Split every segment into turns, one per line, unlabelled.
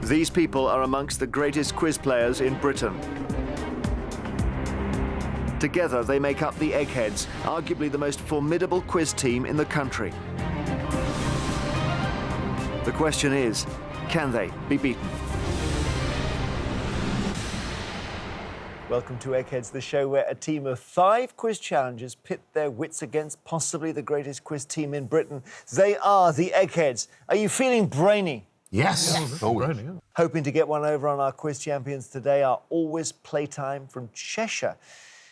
These people are amongst the greatest quiz players in Britain. Together, they make up the Eggheads, arguably the most formidable quiz team in the country. The question is, can they be beaten? Welcome to Eggheads, the show where a team of 5 quiz challengers pit their wits against possibly the greatest quiz team in Britain. They are the Eggheads. Are you feeling brainy?
Yes.
Always.
Hoping to get one over on our quiz champions today are Always Playtime from Cheshire.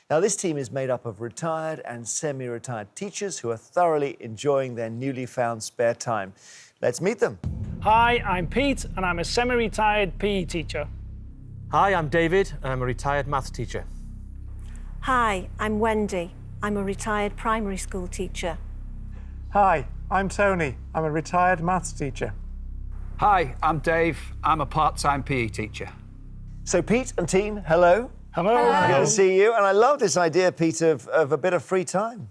Now, this team is made up of retired and semi-retired teachers who are thoroughly enjoying their newly found spare time. Let's meet them.
Hi, I'm Pete, and I'm a semi-retired PE teacher.
Hi, I'm David, and I'm a retired maths teacher.
Hi, I'm Wendy. I'm a retired primary school teacher.
Hi, I'm Tony. I'm a retired maths teacher.
Hi, I'm Dave. I'm a part-time PE teacher.
So, Pete and team, hello.
Hello.
Good to see you. And I love this idea, Pete, of a bit of free time.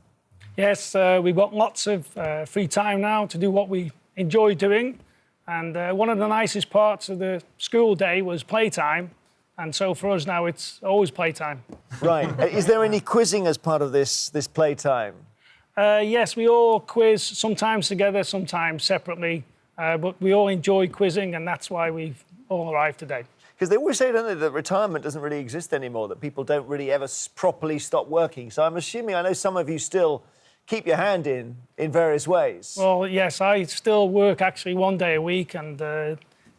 Yes, we've got lots of free time now to do what we enjoy doing. And one of the nicest parts of the school day was playtime. And so for us now, it's always playtime.
Right. Is there any quizzing as part of this playtime?
Yes, we all quiz, sometimes together, sometimes separately. But we all enjoy quizzing, and that's why we've all arrived today.
Because they always say, don't they, that retirement doesn't really exist anymore, that people don't really ever properly stop working. So I'm assuming, I know some of you still keep your hand in various ways.
Well, yes, I still work actually 1 day a week, and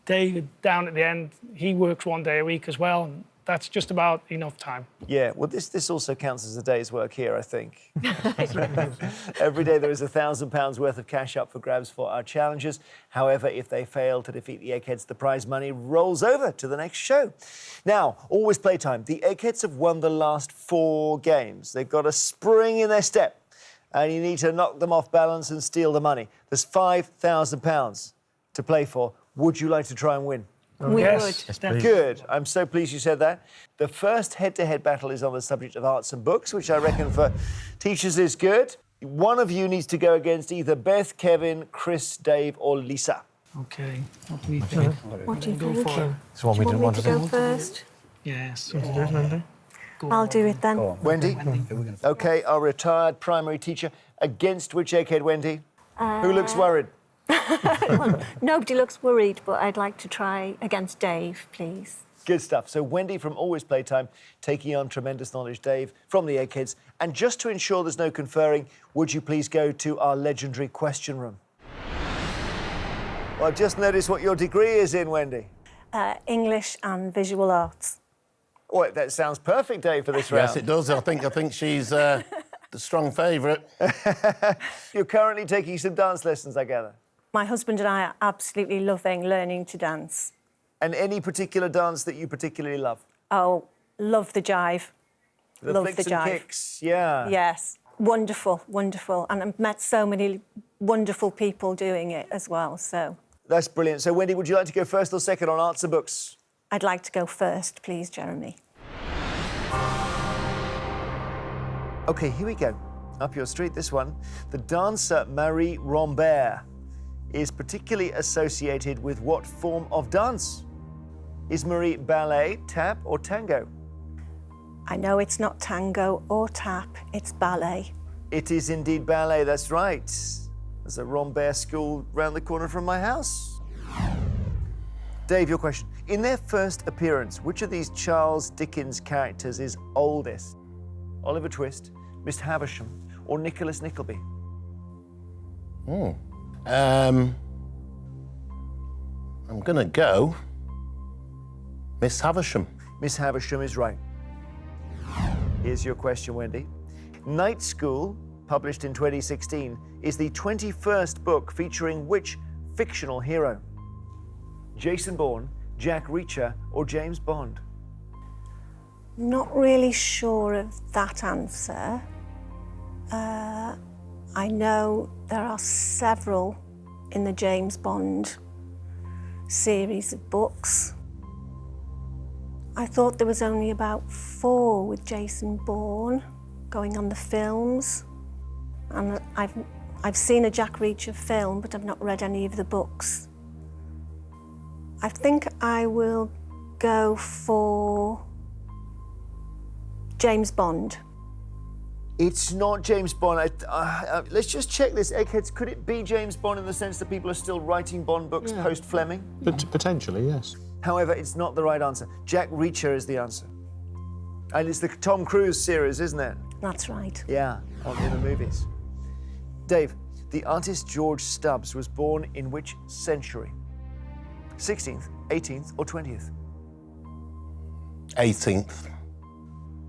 David down at the end, he works 1 day a week as well, and that's just about enough time.
Yeah, well, this also counts as a day's work here, I think. Every day there is £1,000 worth of cash up for grabs for our challengers. However, if they fail to defeat the Eggheads, the prize money rolls over to the next show. Now, Always Playtime. The Eggheads have won the last 4 games. They've got a spring in their step, and you need to knock them off balance and steal the money. There's £5,000 to play for. Would you like to try and win?
We
Yes,
would.
definitely.
Good. I'm so pleased you said that. The first head-to-head battle is on the subject of arts and books, which I reckon for teachers is good. One of you needs to go against either Beth, Kevin, Chris, Dave, or Lisa.
OK, what do we think?
What do you
Go
think?
for it.
So
Do you want me to go first?
Yes.
I'll do it then.
Wendy? OK, our retired primary teacher. Against which Egghead, Wendy? Who looks worried?
Well, nobody looks worried, but I'd like to try against Dave, please.
Good stuff. So Wendy from Always Playtime taking on tremendous knowledge Dave from the Eggheads. And just to ensure there's no conferring, would you please go to our legendary question room? Well, just notice what your degree is in, Wendy.
English and visual arts.
Oh, that sounds perfect, Dave, for this round.
Yes, it does. I think she's the strong favourite.
You're currently taking some dance lessons, I gather.
My husband and I are absolutely loving learning to dance.
And any particular dance that you particularly love?
Oh, love the jive.
The
Love
flicks
the
and
jive.
kicks, yeah.
Yes, wonderful, wonderful. And I've met so many wonderful people doing it as well, so...
That's brilliant. So, Wendy, would you like to go first or second on arts and books?
I'd like to go first, please, Jeremy.
OK, here we go. Up your street, this one. The dancer Marie Rambert is particularly associated with what form of dance? Is Marie ballet, tap, or tango?
I know it's not tango or tap, it's ballet.
It is indeed ballet, that's right. There's a Rambert school round the corner from my house. Dave, your question. In their first appearance, which of these Charles Dickens characters is oldest? Oliver Twist, Miss Havisham, or Nicholas Nickleby?
I'm going to go Miss Havisham.
Miss Havisham is right. Here's your question, Wendy. Night School, published in 2016, is the 21st book featuring which fictional hero? Jason Bourne, Jack Reacher, or James Bond?
Not really sure of that answer. I know there are several in the James Bond series of books. I thought there was only about 4 with Jason Bourne going on the films. And I've seen a Jack Reacher film, but I've not read any of the books. I think I will go for James Bond.
It's not James Bond. Let's just check this. Eggheads, could it be James Bond in the sense that people are still writing Bond books post-Fleming?
Potentially, yes.
However, it's not the right answer. Jack Reacher is the answer. And it's the Tom Cruise series, isn't it?
That's right.
Yeah, in the movies. Dave, the artist George Stubbs was born in which century? 16th, 18th, or 20th?
18th.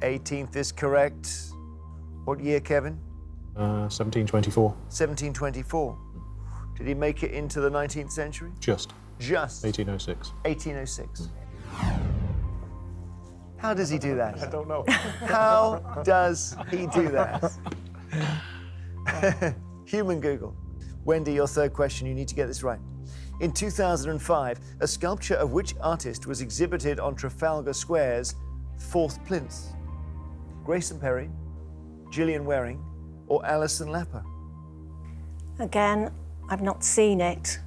18th is correct. What year, Kevin?
1724.
1724. Did he make it into the 19th century?
Just.
Just.
1806.
1806. How does he do that?
I don't know.
How does he do that? Human Google. Wendy, your third question, you need to get this right. In 2005, a sculpture of which artist was exhibited on Trafalgar Square's 4th plinth? Grayson Perry, Gillian Waring, or Alison Lapper?
Again, I've not seen it,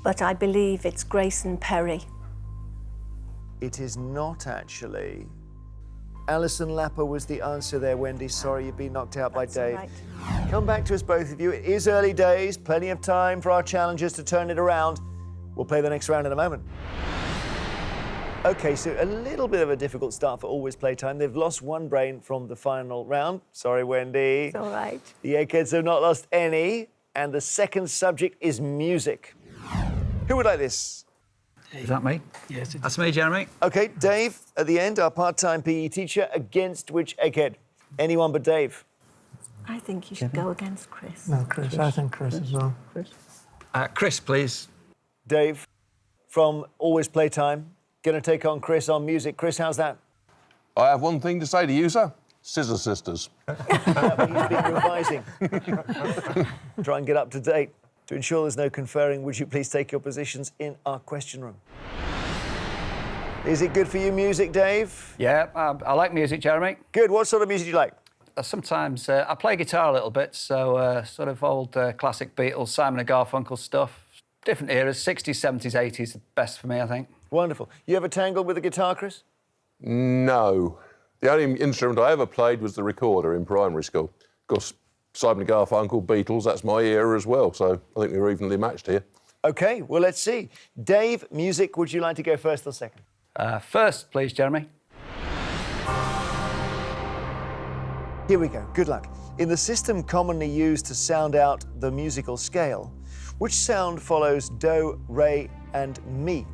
but I believe it's Grayson Perry.
It is not actually. Alison Lapper was the answer there, Wendy. Sorry, you've been knocked out by
That's all
Dave.
right.
Come back to us, both of you. It is early days, plenty of time for our challengers to turn it around. We'll play the next round in a moment. Okay, so a little bit of a difficult start for Always Playtime. They've lost one brain from the final round. Sorry, Wendy.
It's all right.
The Eggheads have not lost any, and the second subject is music. Who would like this?
Is that me? Yes, that's me, Jeremy.
Okay, Dave, at the end, our part-time PE teacher, against which Egghead? Anyone but Dave.
I think you should go against Chris.
No, Chris. I think Chris as well.
Chris, please.
Dave, from Always Playtime, going to take on Chris on music. Chris, how's that?
I have one thing to say to you, sir. Scissor Sisters.
He's been revising. Try and get up to date. To ensure there's no conferring, would you please take your positions in our question room? Is it good for you, music, Dave?
Yeah, I like music, Jeremy.
Good. What sort of music do you like?
Sometimes I play guitar a little bit, so sort of old classic Beatles, Simon and Garfunkel stuff. Different eras, 60s, 70s, 80s, the best for me, I think.
Wonderful. You ever tangled with a guitar, Chris?
No. The only instrument I ever played was the recorder in primary school. Of course, Simon and Garfunkel, Beatles, that's my era as well, so I think we were evenly matched here.
OK, well, let's see. Dave, music, would you like to go first or second?
First, please, Jeremy.
Here we go. Good luck. In the system commonly used to sound out the musical scale, which sound follows do, re, and mi?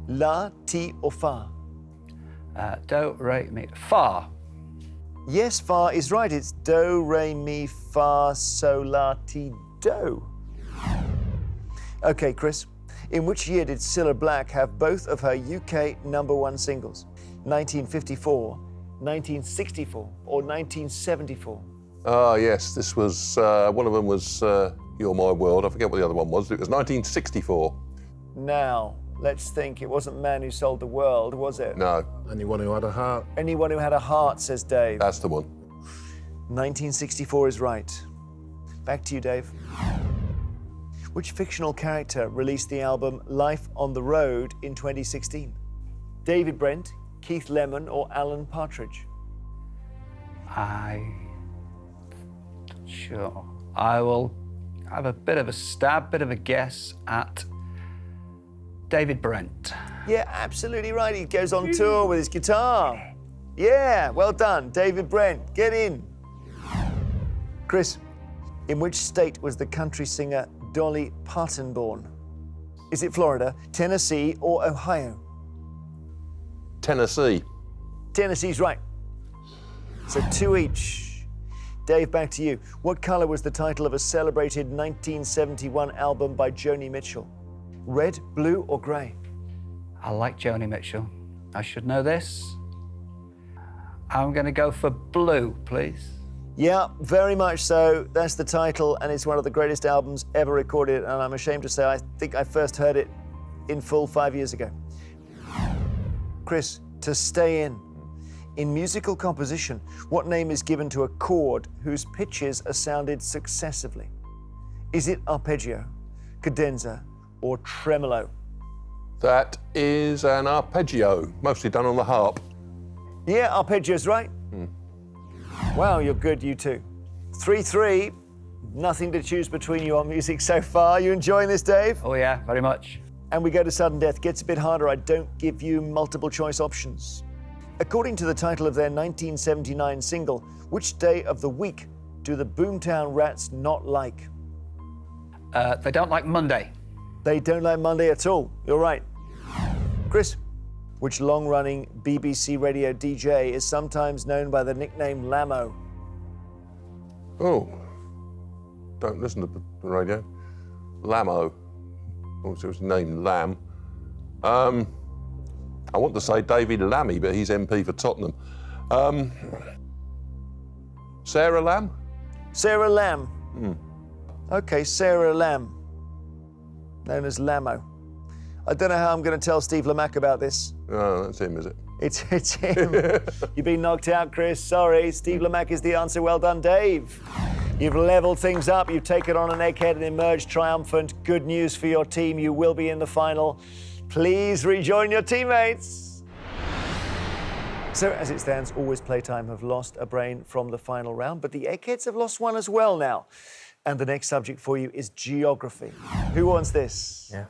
La, ti, or fa?
Do, re, mi. Fa.
Yes, fa is right. It's do, re, mi, fa, sol, la, ti, do. OK, Chris. In which year did Cilla Black have both of her UK #1 singles? 1954, 1964, or 1974?
Ah, yes, this was, one of them was You're My World. I forget what the other one was. It was 1964.
Now, let's think. It wasn't Man Who Sold the World, was it?
No,
Anyone who had a heart.
Anyone Who Had a Heart, says Dave.
that's the one.
1964 is right. Back to you, Dave. Which fictional character released the album Life on the Road in 2016? David Brent, Keith Lemon, or Alan Partridge?
Sure. I will have a bit of a stab, bit of a guess at David Brent.
Yeah, absolutely right. He goes on tour with his guitar. Yeah, well done. David Brent, get in. Chris, in which state was the country singer Dolly Parton born? Is it Florida, Tennessee, or Ohio?
Tennessee.
Tennessee's right. So 2 each. Dave, back to you. What colour was the title of a celebrated 1971 album by Joni Mitchell? Red, blue, or grey?
I like Joni Mitchell. I should know this. I'm going to go for blue, please.
Yeah, very much so. That's the title, and it's one of the greatest albums ever recorded, and I'm ashamed to say I think I first heard it in full 5 years ago. Chris, to stay in musical composition, what name is given to a chord whose pitches are sounded successively? Is it arpeggio, cadenza, or tremolo?
That is an arpeggio, mostly done on the harp.
Yeah, arpeggio's right. Wow, you're good, you two. 3-3. Nothing to choose between you on music so far. You enjoying this, Dave?
Oh, yeah, very much.
And we go to sudden death. Gets a bit harder. I don't give you multiple choice options. According to the title of their 1979 single, which day of the week do the Boomtown Rats not like?
They don't like Monday.
They don't like Monday at all. You're right. Chris, which long-running BBC radio DJ is sometimes known by the nickname Lamo?
Oh, don't listen to the radio. Lamo. Also, his name Lamb. I want to say David Lammy, but he's MP for Tottenham. Sarah Lamb?
Sarah Lamb. Okay, Sarah Lamb, known as Lamo. I don't know how I'm going to tell Steve Lamack about this.
Oh, that's him, is it?
It's him. You've been knocked out, Chris. Sorry. Steve Lamack is the answer. Well done, Dave. You've leveled things up. You've taken on an egghead and emerged triumphant. Good news for your team. You will be in the final. Please rejoin your teammates. So, as it stands, Always Playtime have lost a brain from the final round, but the Eggheads have lost one as well now. And the next subject for you is geography. Who wants this?
Yeah.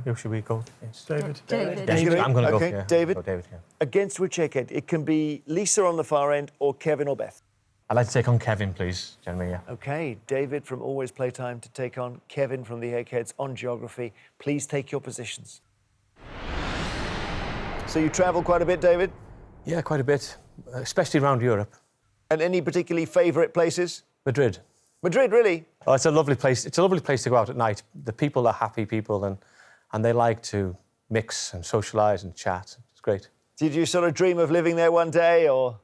Who should we go?
David.
David.
David. I'm going to
Okay,
go. Yeah.
David.
Go David, yeah.
Against which egghead? It can be Lisa on the far end or Kevin or Beth.
I'd like to take on Kevin, please, Jeremy. Yeah.
Okay, David from Always Playtime to take on Kevin from the Eggheads on geography. Please take your positions. So you travel quite a bit, David?
Yeah, quite a bit, especially around Europe.
And any particularly favourite places?
Madrid.
Madrid, really?
Oh, it's a lovely place. It's a lovely place to go out at night. The people are happy people, and they like to mix and socialise and chat. It's great.
Did you sort of dream of living there one day, or?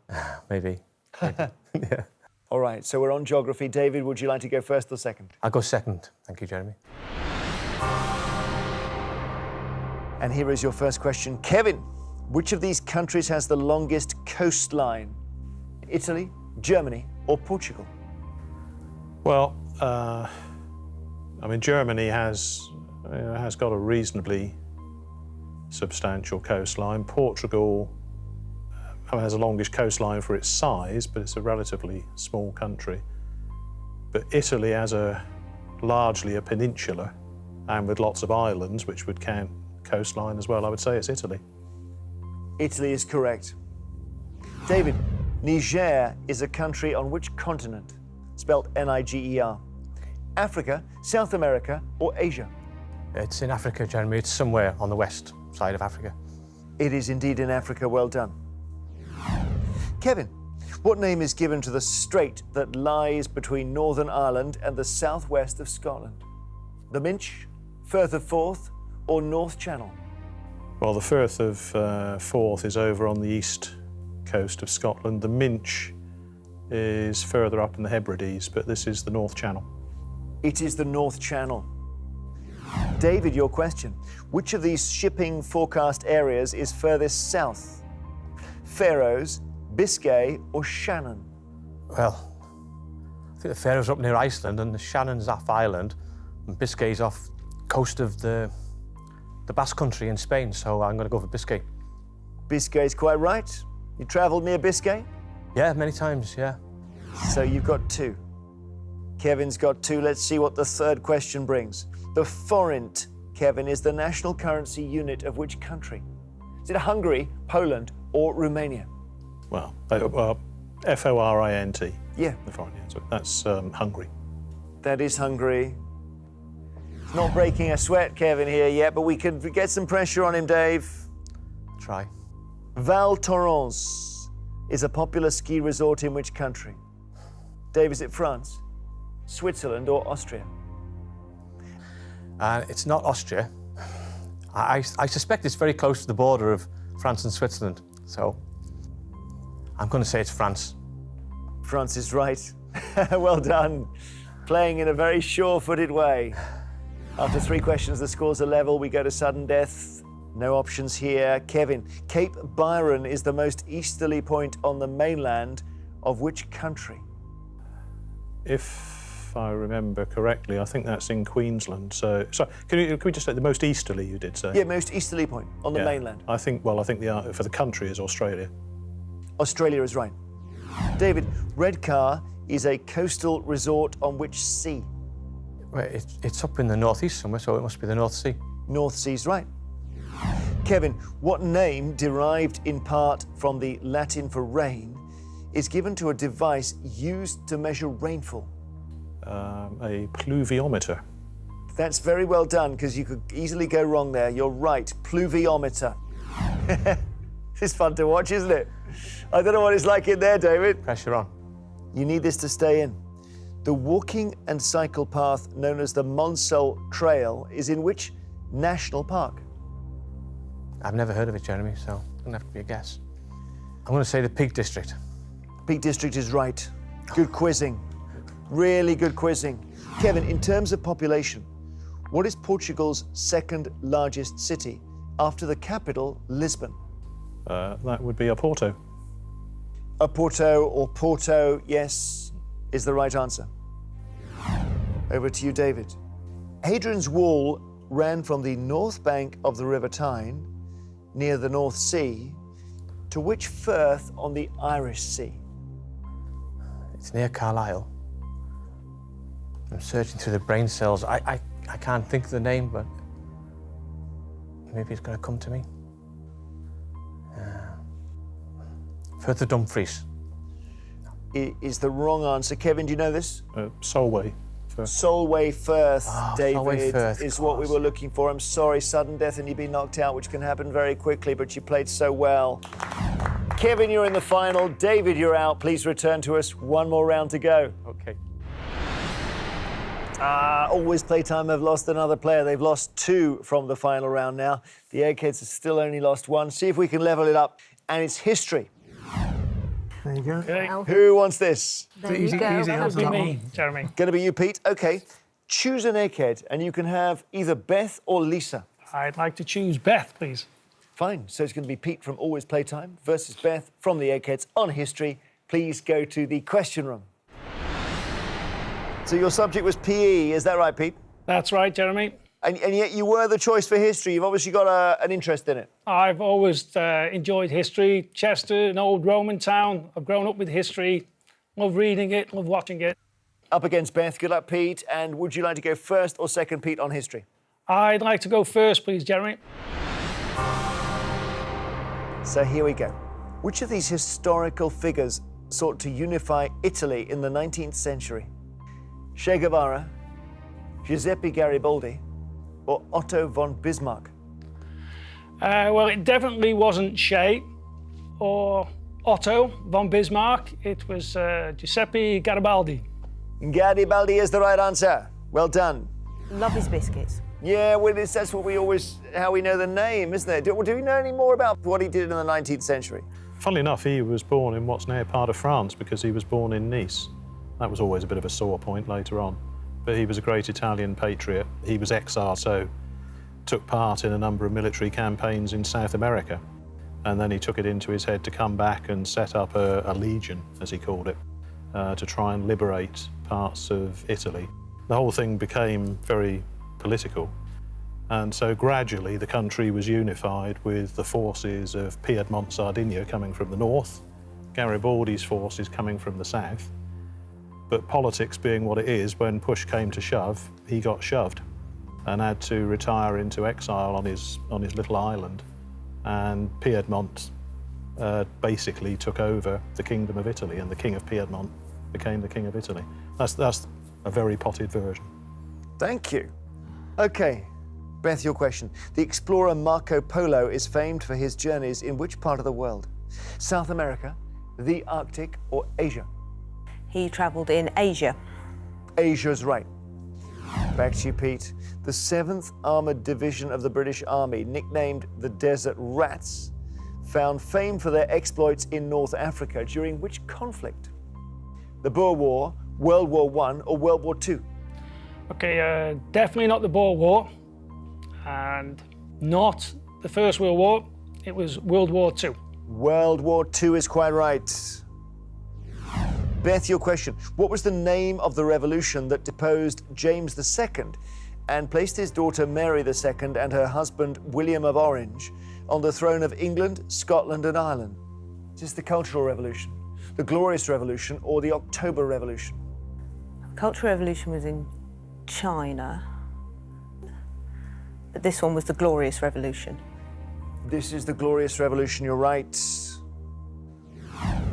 Maybe. Yeah.
All right, so we're on geography. David, would you like to go first or second?
I'll go second. Thank you, Jeremy.
And here is your first question. Kevin, which of these countries has the longest coastline? Italy, Germany, or Portugal?
Well, Germany has got a reasonably substantial coastline. Portugal has the longest coastline for its size, but it's a relatively small country. But Italy has largely a peninsula, and with lots of islands, which would count coastline as well. I would say it's Italy.
Italy is correct. David, Niger is a country on which continent? Spelt Niger. Africa, South America, or Asia?
It's in Africa, Jeremy. It's somewhere on the west side of Africa.
It is indeed in Africa. Well done. Kevin, what name is given to the strait that lies between Northern Ireland and the southwest of Scotland? The Minch, Firth of Forth, or North Channel?
Well, the Firth of Forth is over on the east coast of Scotland. The Minch is further up in the Hebrides, but this is the North Channel.
It is the North Channel. David, your question. Which of these shipping forecast areas is furthest south? Faroes, Biscay, or Shannon?
Well, I think the Faroes are up near Iceland, and the Shannon's off Ireland, and Biscay's off coast of the Basque Country in Spain, so I'm going to go for Biscay.
Biscay's quite right. You travelled near Biscay?
Yeah, many times, yeah.
So you've got two. Kevin's got two. Let's see what the third question brings. The forint, Kevin, is the national currency unit of which country? Is it Hungary, Poland, or Romania?
Well, F-O-R-I-N-T.
Yeah.
The foreign, yeah. So that's Hungary.
That is Hungary. It's not breaking a sweat, Kevin, here yet, but we can get some pressure on him, Dave.
Try.
Val Thorens is a popular ski resort in which country? Dave, is it France, Switzerland, or Austria?
It's not Austria. I suspect it's very close to the border of France and Switzerland, so I'm going to say it's France.
France is right. Well done. Playing in a very sure-footed way. After 3 questions, the scores are level. We go to sudden death. No options here. Kevin, Cape Byron is the most easterly point on the mainland of which country?
If if I remember correctly. I think that's in Queensland. So can we just say the most easterly you did say?
Yeah, most easterly point on the
Yeah.
mainland.
I think the for the country is Australia.
Australia is right. David, Redcar is a coastal resort on which sea?
Well, it's up in the northeast somewhere, so it must be the North Sea.
North Sea's right. Kevin, what name derived in part from the Latin for rain is given to a device used to measure rainfall?
A pluviometer.
That's very well done, because you could easily go wrong there. You're right, pluviometer. It's fun to watch, isn't it? I don't know what it's like in there, David.
Pressure on.
You need this to stay in. The walking and cycle path known as the Monsell Trail is in which national park?
I've never heard of it, Jeremy, so it's going to have to be a guess. I'm going to say the Peak District.
Peak District is right. Good quizzing. Really good quizzing. Kevin, in terms of population, what is Portugal's second largest city after the capital, Lisbon?
That would be Oporto.
Oporto or Porto, yes, is the right answer. Over to you, David. Hadrian's Wall ran from the north bank of the River Tyne, near the North Sea, to which firth on the Irish Sea?
It's near Carlisle. I'm searching through the brain cells. I can't think of the name, but maybe it's going to come to me. Firth of Dumfries.
It is the wrong answer. Kevin, do you know this?
Solway.
Solway Firth, David,
Solway Firth,
is what we were looking for. I'm sorry, sudden death and you've been knocked out, which can happen very quickly, but you played so well. Kevin, you're in the final. David, you're out. Please return to us. One more round to go.
Okay.
Always Playtime have lost another player. They've lost 2 from the final round now. The Eggheads have still only lost 1. See if we can level it up. And it's history.
There you go.
Okay.
Who wants this?
There you go.
That'll be me, Jeremy.
Going to be you, Pete? Okay. Choose an Egghead, and you can have either Beth or Lisa.
I'd like to choose Beth, please.
Fine. So it's going to be Pete from Always Playtime versus Beth from the Eggheads on history. Please go to the question room. So your subject was PE, is that right, Pete?
That's right, Jeremy.
And yet you were the choice for history. You've obviously got an interest in it.
I've always enjoyed history. Chester, an old Roman town. I've grown up with history. Love reading it, love watching it.
Up against Beth. Good luck, Pete. And would you like to go first or second, Pete, on history?
I'd like to go first, please, Jeremy.
So here we go. Which of these historical figures sought to unify Italy in the 19th century? Che Guevara, Giuseppe Garibaldi, or Otto von Bismarck?
Well, it definitely wasn't Che or Otto von Bismarck. It was Giuseppe Garibaldi.
Garibaldi is the right answer. Well done.
Love his biscuits.
Yeah, well, that's what how we know the name, isn't it? Do we know any more about what he did in the 19th century?
Funnily enough, he was born in what's now part of France because he was born in Nice. That was always a bit of a sore point later on. But he was a great Italian patriot. He was exiled, so took part in a number of military campaigns in South America. And then he took it into his head to come back and set up a legion, as he called it, to try and liberate parts of Italy. The whole thing became very political. And so gradually the country was unified with the forces of Piedmont, Sardinia coming from the north, Garibaldi's forces coming from the south. But politics being what it is, when push came to shove, he got shoved and had to retire into exile on his little island. And Piedmont basically took over the Kingdom of Italy, and the King of Piedmont became the King of Italy. That's a very potted version.
Thank you. Okay, Beth, your question. The explorer Marco Polo is famed for his journeys in which part of the world? South America, the Arctic, or Asia?
He travelled in Asia.
Asia's right. Back to you, Pete. The 7th Armoured Division of the British Army, nicknamed the Desert Rats, found fame for their exploits in North Africa during which conflict? The Boer War, World War I, or World War II?
Okay, definitely not the Boer War, and not the First World War. It was World War II.
World War II is quite right. Beth, your question. What was the name of the revolution that deposed James II and placed his daughter Mary II and her husband William of Orange on the throne of England, Scotland and Ireland? Is this the Cultural Revolution, the Glorious Revolution or the October Revolution?
The Cultural Revolution was in China, but this one was the Glorious Revolution.
This is the Glorious Revolution, you're right.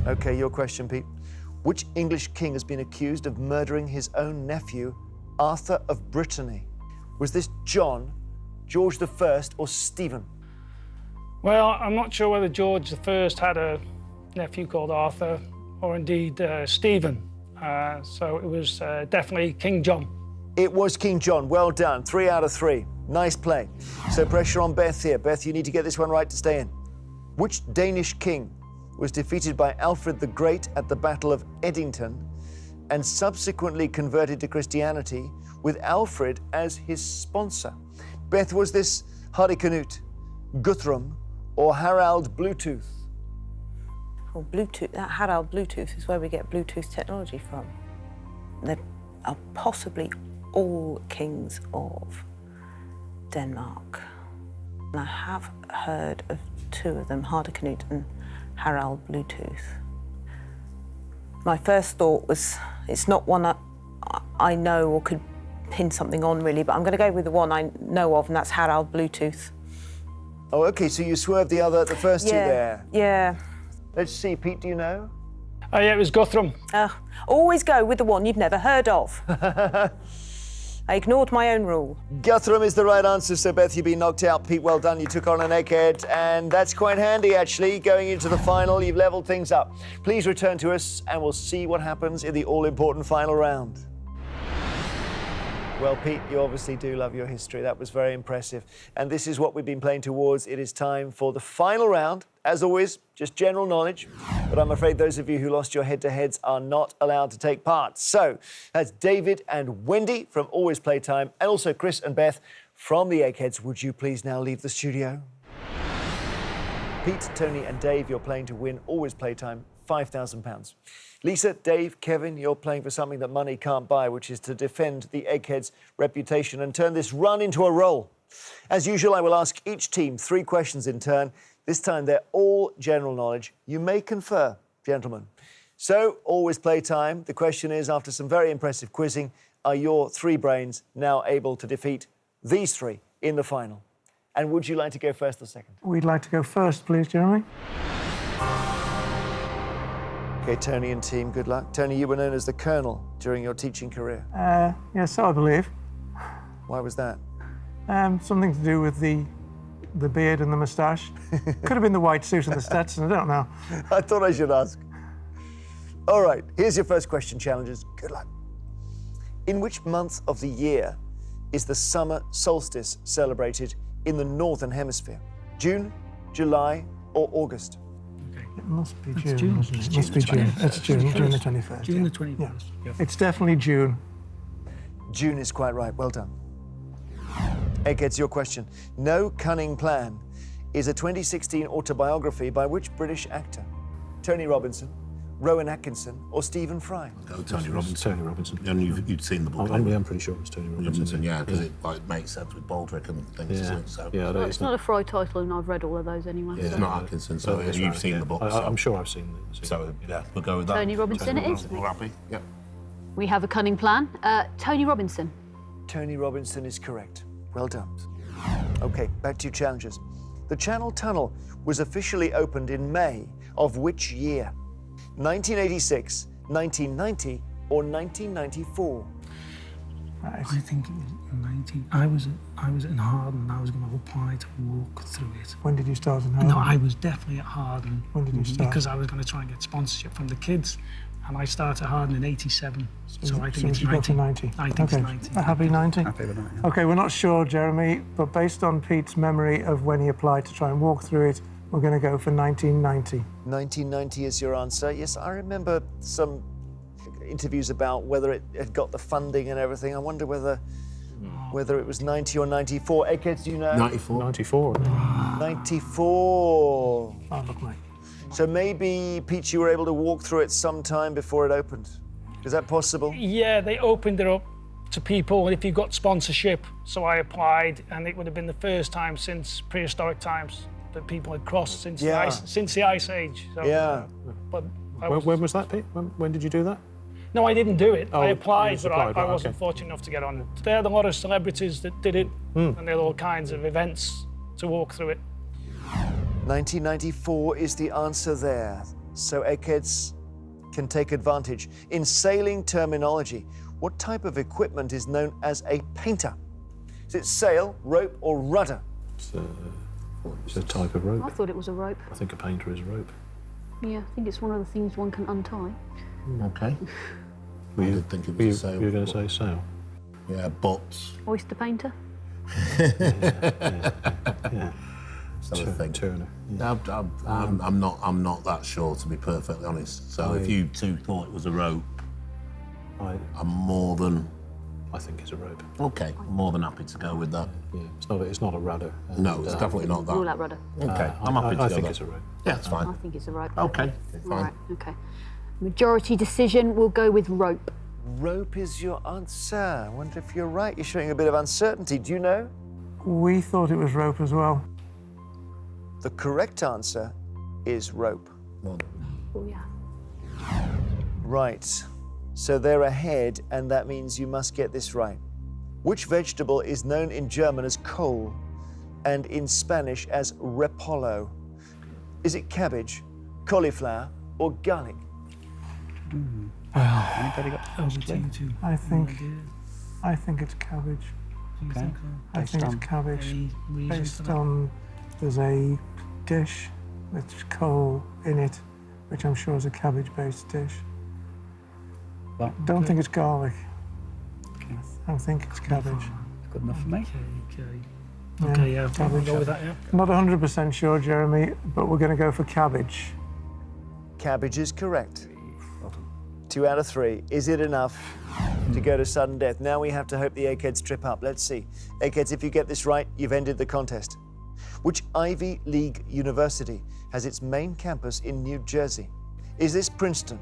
Okay, your question, Pete. Which English king has been accused of murdering his own nephew, Arthur of Brittany? Was this John, George I, or Stephen?
Well, I'm not sure whether George I had a nephew called Arthur or indeed Stephen. So it was definitely King John.
It was King John. Well done. 3 out of 3. Nice play. So pressure on Beth here. Beth, you need to get this one right to stay in. Which Danish king was defeated by Alfred the Great at the Battle of Edington and subsequently converted to Christianity with Alfred as his sponsor? Beth, was this Hardicanute, Guthrum, or Harald Bluetooth?
Well, Bluetooth, that Harald Bluetooth is where we get Bluetooth technology from. They are possibly all kings of Denmark. And I have heard of 2 of them, Hardicanute and Harald Bluetooth. My first thought was, it's not one I know or could pin something on really, but I'm going to go with the one I know of, and that's Harald Bluetooth.
Oh, okay, so you swerved the first 2 there.
Yeah.
Let's see, Pete, do you know?
Oh, yeah, it was Guthrum.
Always go with the one you've never heard of. I ignored my own rule.
Guthrum is the right answer, so Beth, you've been knocked out. Pete, well done. You took on an egghead, and that's quite handy, actually. Going into the final, you've leveled things up. Please return to us, and we'll see what happens in the all-important final round. Well, Pete, you obviously do love your history. That was very impressive. And this is what we've been playing towards. It is time for the final round. As always, just general knowledge. But I'm afraid those of you who lost your head-to-heads are not allowed to take part. So that's David and Wendy from Always Playtime, and also Chris and Beth from the Eggheads. Would you please now leave the studio? Pete, Tony and Dave, you're playing to win Always Playtime, £5,000. Lisa, Dave, Kevin, you're playing for something that money can't buy, which is to defend the Eggheads' reputation and turn this run into a roll. As usual, I will ask each team 3 questions in turn. This time, they're all general knowledge. You may confer, gentlemen. So, Always Playtime. The question is, after some very impressive quizzing, are your 3 brains now able to defeat these 3 in the final? And would you like to go first or second?
We'd like to go first, please, Jeremy.
Okay, Tony and team, good luck. Tony, you were known as the Colonel during your teaching career.
Yes, so I believe.
Why was that?
Something to do with the beard and the moustache. Could have been the white suit and the Stetson, I don't know.
I thought I should ask. All right, here's your first question, challengers. Good luck. In which month of the year is the summer solstice celebrated in the Northern Hemisphere? June, July, or August?
It must be June,
June.
isn't it? It must be June. It's June the 21st.
June the 21st.
Yeah.
Yeah.
It's definitely June.
June is quite right. Well done. Eggheads, your question. No Cunning Plan is a 2016 autobiography by which British actor? Tony Robinson, Rowan Atkinson, or Stephen Fry?
Go Tony Robinson.
Tony Robinson.
And you'd seen the book.
I'm pretty sure it's Tony Robinson.
Yeah, because it makes sense with Baldrick and things.
Yeah,
So,
yeah.
It's not a Fry title, and I've read all of those anyway.
It's not Atkinson, so
that's
you've
right,
seen
yeah.
the book.
I'm sure I've seen it.
So, yeah, we'll go with that.
Tony Robinson it is.
All happy? Yeah.
We have a cunning plan. Tony Robinson.
Tony Robinson is correct. Well done. Okay, back to you challengers. The Channel Tunnel was officially opened in May of which year? 1986, 1990, or 1994?
I think it was 19. I was in Harden and I was going to apply to walk through it.
When did you start in Harden?
No, I was definitely at Harden.
When did you start?
Because I was going to try and get sponsorship from the kids. And I started Harden in 87. So I think it's
you
90.
got to 90.
I think
okay.
it's 90.
A happy 90?
Happy with that, yeah.
Okay, we're not sure, Jeremy, but based on Pete's memory of when he applied to try and walk through it, we're going to go for 1990.
1990 is your answer. Yes, I remember some interviews about whether it had got the funding and everything. I wonder whether it was 90 or 94. Eggheads, do you know?
94.
94.
94.
Oh, look, mate.
So maybe, Pete, you were able to walk through it sometime before it opened. Is that possible?
Yeah, they opened it up to people if you got sponsorship. So I applied, and it would have been the first time since prehistoric times that people had crossed since the Ice Age. So,
Yeah.
But
When was that, Pete? When did you do that?
No, I didn't do it.
Oh,
I
you
applied,
just
but
applied,
I
right,
wasn't
okay.
fortunate enough to get on it. They had a lot of celebrities that did it, and they had all kinds of events to walk through it.
1994 is the answer there. So Eggheads can take advantage. In sailing terminology, what type of equipment is known as a painter? Is it sail, rope, or rudder?
It's a type of rope.
I thought it was a rope.
I think a painter is a rope.
Yeah, I think it's one of the things one can untie.
Okay.
Were
I
you,
did think it
were you,
was a sail.
you were going to say sail?
Yeah, but
Oyster painter?
Yeah.
that's the thing.
Turner.
I'm not that sure, to be perfectly honest. So if you two thought it was a rope, I'm more than
I think it's a rope.
okay. I'm more than happy to go with that.
Yeah, it's not a rudder.
No, it's definitely not
Rule
that.
out rudder.
Okay, I'm happy to
I
go
think
that.
it's a rope.
Yeah, it's
I
fine.
think it's a rope.
Okay,
All
fine.
right, okay. Majority decision, we'll go with rope.
Rope is your answer. I wonder if you're right. You're showing a bit of uncertainty. Do you know?
We thought it was rope as well.
The correct answer is rope.
Oh, yeah.
Right. So they're ahead, and that means you must get this right. Which vegetable is known in German as cole and in Spanish as repollo? Is it cabbage, cauliflower, or garlic?
Anybody got first clue?
I think it's cabbage.
Okay.
I think it's cabbage. Based on there's a dish with coal in it, which I'm sure is a cabbage-based dish.
Well,
Don't think it's garlic.
okay.
I think it's cabbage.
Good enough for me.
Okay, yeah, we'll
cabbage.
go with that, yeah.
Not 100% sure, Jeremy, but we're going to go for cabbage.
Cabbage is correct. 2 out of 3. Is it enough to go to sudden death? Now we have to hope the Eggheads trip up. Let's see. Eggheads, if you get this right, you've ended the contest. Which Ivy League university has its main campus in New Jersey? Is this Princeton,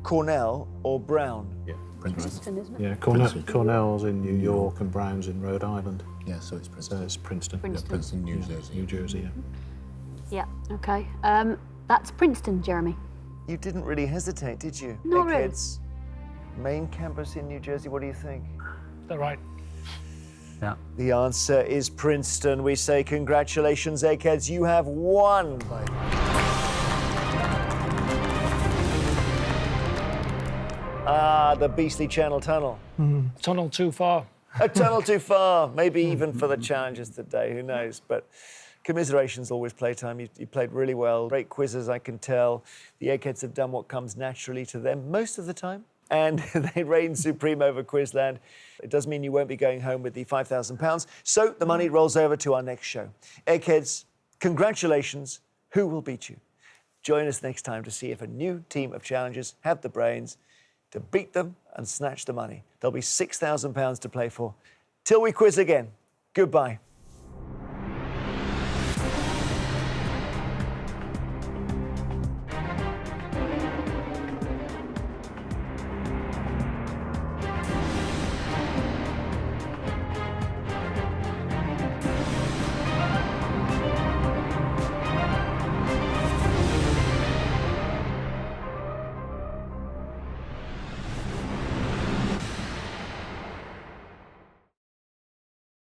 Cornell, or Brown?
Yeah,
Princeton, isn't it?
Yeah, Cornell's in New York and Brown's in Rhode Island.
Yeah, so it's
So
Princeton.
it's Princeton.
Princeton.
Princeton, New Jersey.
New Jersey, yeah.
Yeah, okay. That's Princeton, Jeremy.
You didn't really hesitate, did you?
Not really.
Eggheads, main campus in New Jersey, what do you think?
They're right.
Yeah.
The answer is Princeton. We say congratulations, Eggheads. You have won. Ah, the beastly Channel Tunnel.
Tunnel too far.
A tunnel too far. Maybe even for the challenges today. Who knows? But commiserations always playtime. You played really well. Great quizzes, I can tell. The Eggheads have done what comes naturally to them most of the time. And they reign supreme over Quizland. It does mean you won't be going home with the £5,000. So the money rolls over to our next show. Eggheads, congratulations. Who will beat you? Join us next time to see if a new team of challengers have the brains to beat them and snatch the money. There'll be £6,000 to play for. Till we quiz again, goodbye.